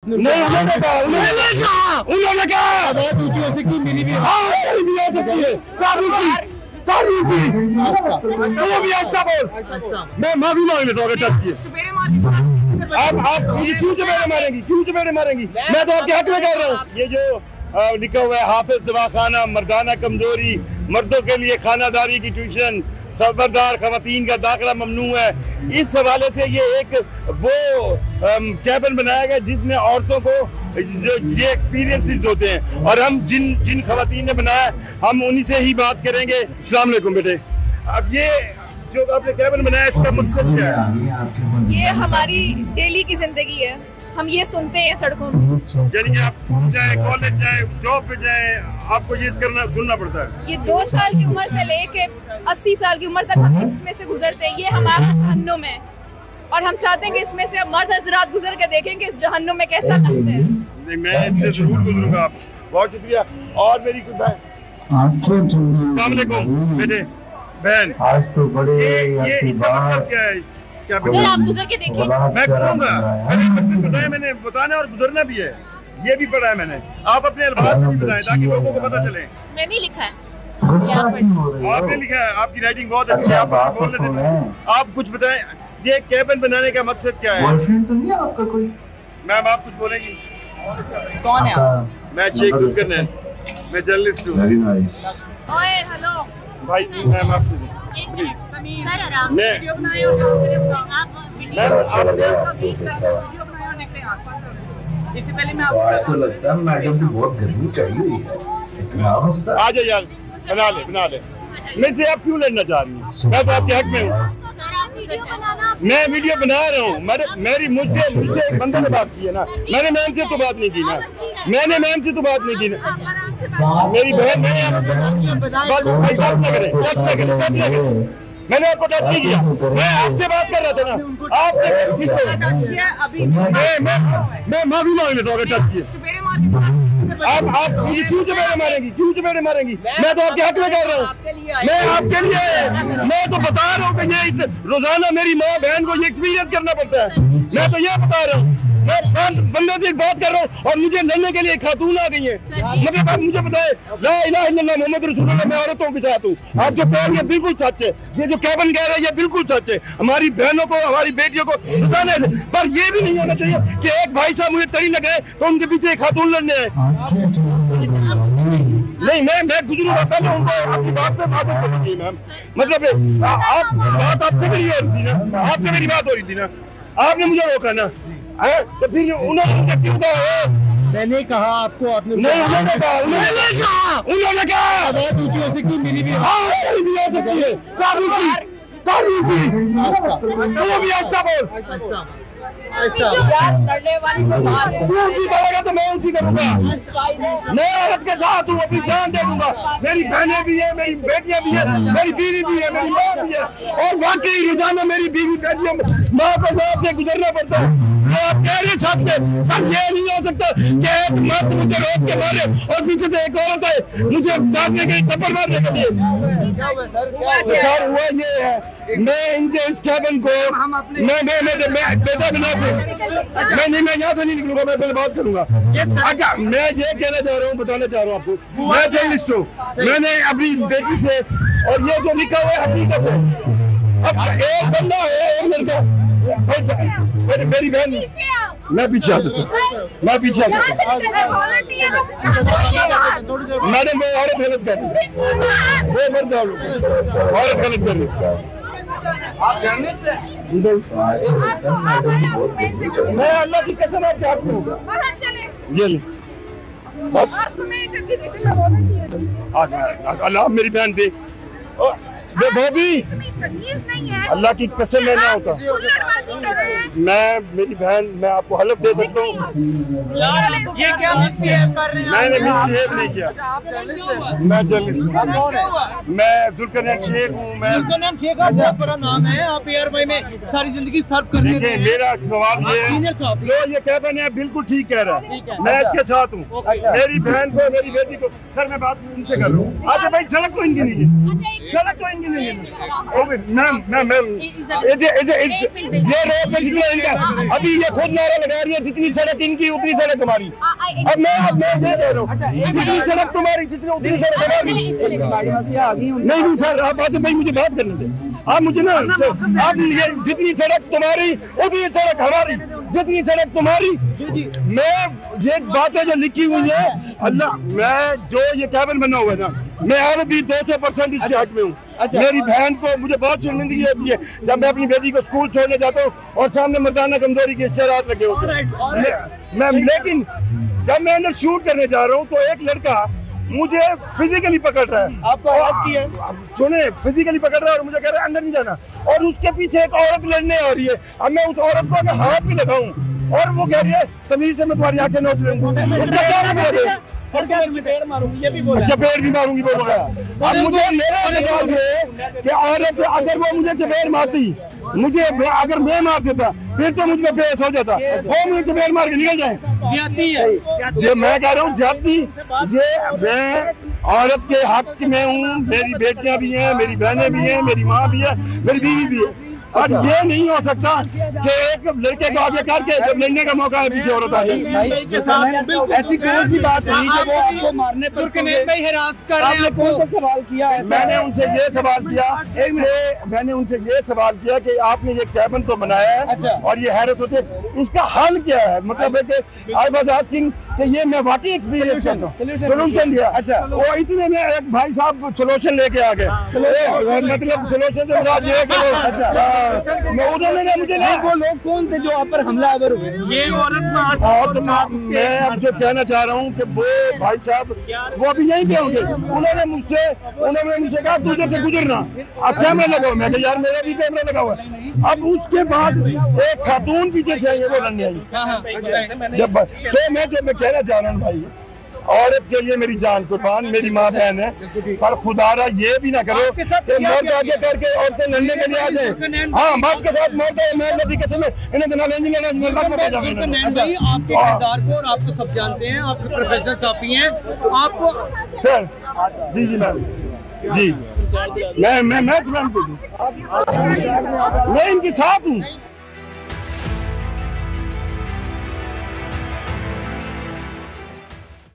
नहीं उन्होंने कहा ऊंची हो सकती मिली भी मैं माफी मांग लेता हूँ अगर टच किए। आप मुझे क्यों चपेड़े मारेंगी? मैं तो आपके हक में कह रहा हूँ। ये जो लिखा हुआ है हाफिज दवाखाना मर्दाना कमजोरी, मर्दों के लिए खानादारी की ट्यूशन, खबरदार खवातीन का दाखिला ममनू है, इस हवाले से ये एक वो कैबिन बनाया गया जिसमें औरतों को ये एक्सपीरियंसेस होते हैं और हम जिन खवातीन ने बनाया हम उन्हीं से ही बात करेंगे। अस्सलाम वालेकुम बेटे। अब ये जो आपने कैबिन बनाया इसका मकसद क्या है? ये हमारी डेली की जिंदगी है, हम ये सुनते हैं सड़कों में। यानी कि आप स्कूल जाए, कॉलेज जाए, जॉब पे जाए, आपको ये सुनना पड़ता है। ये 2 साल की उम्र से लेके 80 साल की उम्र तक हम इसमें से गुजरते हैं। ये हमारा जहन्नुम है और हम चाहते हैं कि इसमें से मर्द हजरात गुजर के देखें कि इस जहन्नुम में कैसा लगता है। नहीं, मैं इससे जरूर गुजरूंगा। आप बहुत शुक्रिया। और मेरी कुछ अस्सलाम वालेकुम बेटे बहन, आज तो बड़े ये इसका मतलब क्या है? क्या सर आप गुजर के देखिए। मैं गुजरूंगा, मैंने मकसद बताया, मैंने बताना और गुजरना भी है, ये भी पढ़ा है मैंने। आप अपने अल्फाज से भी बताएं ताकि लोगों को पता चले। मैंने लिखा है, आपने लिखा है, आपकी राइटिंग बहुत अच्छी है, आप बोल रहे थे। आप कुछ बताएं, ये कैबिन बनाने का मकसद क्या है? बॉयफ्रेंड तो नहीं है आपका कोई? मैम आप कुछ बोलेंगी? कौन है आप? मैं शेख जुल्कर है, मैं जर्नलिस्ट हूँ। ओए हेलो भाई मैम आपसे सर आराम मैं वीडियो बनाए और आप वीडियो इससे पहले मैं आपको तो लगता है मैडम को बहुत गर्मी चढ़ी हुई है। इतना गुस्सा। आ जाओ यार, बना ले। मैं से आप क्यों लड़ना चाह रही हैं? मैं तो आपके हक में हूँ। मैं वीडियो बना रहा हूँ। मेरी मुझसे एक बंदे ने बात की है ना, मैंने मैम से तो बात नहीं की ना, मेरी बहन टच न करे। मैंने आपको टच नहीं किया, मैं आपसे बात कर रहा था ना, आपसे मैं माफी मांग लेता हूँ अगर टच किया। आप मुझे क्यों चपेड़े मारेंगी? मैं तो आपके हक में कह रहा हूँ। मैं आपके लिए मैं तो बता रहा हूँ कि ये रोजाना मेरी माँ बहन को ये एक्सपीरियंस करना पड़ता है। मैं तो ये बता रहा हूँ। मैं बंदे से एक बात कर रहा हूँ और मुझे लड़ने के लिए खातून आ गई है। मतलब आप मुझे बताए ला इलाहा इल्लल्लाह मोहम्मद रसूलुल्लाह, मैं औरतों के साथ हूँ। आप जो कह रही है बिल्कुल सच है, ये जो कैबिन कह रहा है ये बिल्कुल सच है। हमारी बहनों को, हमारी बेटियों को बताने से, पर ये भी नहीं होना चाहिए कि एक भाई साहब मुझे तरी लगाए तो उनके पीछे एक खातून लड़ने आए। नहीं, मैं गुजरूंगा, पहले उनको आपकी बात पे बात करनी चाहिए मैम। मतलब आप बात आपसे मेरी हो रही थी ना, आपसे मेरी बात हो रही थी ना, आपने मुझे रोका ना, तो फिर उन्होंने मुझे क्यों कहा? मैंने कहा आपको, आपने नहीं, उन्होंने कहा बहुत ऊंची हो सकती मिली भी ऊंची करेगा तो मैं ऊंची करूंगा। मैं औरत के साथ हूँ, अपनी जान दे दूंगा। मेरी बहनें भी है, मेरी बेटियां भी है, मेरी बीवी भी है, मेरी माँ भी है। और वाकई रोजाना मेरी बीवी बेटियों माँ को बाप से गुजरना पड़ता है। तो आप कह रहे साथ से, पर ये नहीं हो सकता कि एक मर्द मुझे रोक के मारे और पीछे से एक औरत है मुझे काटने के लिए, थप्पड़ मारने के लिए। सर हुआ ये है, मैं इनके इस कैबिन को मैं बेटा बिना से मैं यहाँ से नहीं निकलूंगा, मैं पहले बात करूंगा। अच्छा, मैं ये कहना चाह रहा हूँ, बताना चाह रहा हूँ आपको, मैं जर्नलिस्ट हूँ। मैंने अपनी इस बेटी से, और ये जो लिखा हुआ है हकीकत है। अब एक बंदा है, एक लड़का, मेरी बहन, मैं पीछे आ सकता हूँ, मैडम वो औरत गलत कर रही है, वो मर्द औरत गलत कर रही है। आप जर्नलिस्ट हैं? मैं अल्लाह की कसम आपके हाथ में हूँ। ये बस अल्लाह मेरी बहन दे, बॉबी अल्लाह की कसम मैं ना होता। मैं मेरी बहन, मैं आपको हलफ दे सकता हूँ, ये क्या मिसबिहेव कर रहे हैं? मैंने मिसबिहेव नहीं किया। मैं जर्नलिस्ट हूँ, मैं जुल्करनैन शेख हूँ। मैं जुल्करनैन शेख का बहुत बड़ा नाम है, आप एयरवाई में सारी जिंदगी सर्व करते रहे हैं। मेरा सवाल ये है, जो ये कैबिन है बिल्कुल ठीक कह रहा है, मैं इसके साथ हूँ। मेरी बहन को, मेरी बेटी को, सर मैं बात उनसे कर रहा हूँ। अच्छा भाई, सड़क तो इनकी नहीं है, सड़क तो इनकी ये रोड पे जितना इनका अभी ये खुद नारा लगा रही है, जितनी सड़क इनकी उतनी सड़क हमारी। अब मैं ये दे रहा हूँ, जितनी सड़क तुम्हारी जितनी उतनी सड़क हमारी। नहीं सर, आप आसिफ भाई मुझे बात करने दें। आप मुझे ना, आप ये जितनी सड़क तुम्हारी उतनी सड़क हमारी, जितनी सड़क तुम्हारी। मैं ये बातें जो लिखी हुई है अल्लाह, मैं जो ये कैबिन बना हुआ है ना, मैं और भी 200% इसके हक में हूँ। मेरी बहन को मुझे बहुत शर्मिंदगी होती है जब मैं अपनी बेटी को स्कूल छोड़ने जाता हूँ और सामने मर्दाना कमजोरी के इश्तेहारात लगे होते हैं। लेकिन जब मैं अंदर शूट करने जा रहा हूँ तो एक लड़का मुझे फिजिकली पकड़ रहा है। आपको आवाज की है? सुने, फिजिकली पकड़ रहा है और मुझे कह रहा है अंदर नहीं जाना, और उसके पीछे एक औरत लड़ने आ रही है। अब मैं उस औरत को अगर हाथ भी लगाऊं और वो कह रही है तमीज से मैं तुम्हारी आंखें नोच लूंगा, उसका क्या मतलब है? चपेट मारूंगी, ये भी बोला। चपेट भी मारूंगी बोल रहा है। अब मुझे मेरा अंदाज है कि औरत अगर वो मुझे चपेट मारती, मुझे अगर मैं मार देता फिर तो मुझ में बेस हो जाता, वो मुझे चपेट मार के निकल जाए। ज्यादती है ये मैं कह रहा हूँ, ज्यादती। ये मैं औरत के हक में हूँ, मेरी बेटियां भी हैं, मेरी बहनें भी हैं, मेरी माँ भी है, मेरी बीवी भी है। और ये नहीं हो सकता कि एक लड़के को आगे करके जब लड़ने का मौका है पीछे औरत आ जाए। ऐसी कौन सी बात हुई जो वो आपको मारने पर आपने कौन सा सवाल किया? मैंने उनसे ये सवाल किया कि आपने ये कैबिन तो बनाया है और ये हैरत होती है, इसका हल क्या है? मतलब है कि आई वाज आस्किंग कि ये मैं वाकई एक्सपीरियंस करता हूँ, सोल्यूशन दिया। अच्छा, वो इतने में एक भाई साहब सोल्यूशन लेके आ गए। मतलब सोल्यूशन से मुराद ये है कि उन्होंने मुझे नहीं, वो लोग कौन थे जो आप पर हमलावर हुए? ये औरत मैं अब जो कहना चाह रहा हूँ कि वो भाई साहब वो अभी यहीं पे होंगे। उन्होंने मुझसे कहा तू इधर से गुजरना, अब कैमरा लगा हुआ। मैं कहा यार मेरा भी कैमरा लगा हुआ है। अब उसके बाद एक खातून पीछे से आई, वो लड़ने आई। जब मैं कहना चाह रहा हूँ भाई, औरत के लिए मेरी जान कुर्बान, मेरी माँ बहन है, पर खुदारा ये भी ना करो कि मर्द आगे करके औरतें लड़ने के लिए आ जाए। हाँ, मर्द के साथ मर्द है, मैं नदी कसम है, इन्हें दिना लेंगे आपके किरदार को, और आपको सब जानते हैं, आप प्रोफेसर साफी हैं आपको। सर जी मैम जी, मैं इनके साथ हूँ।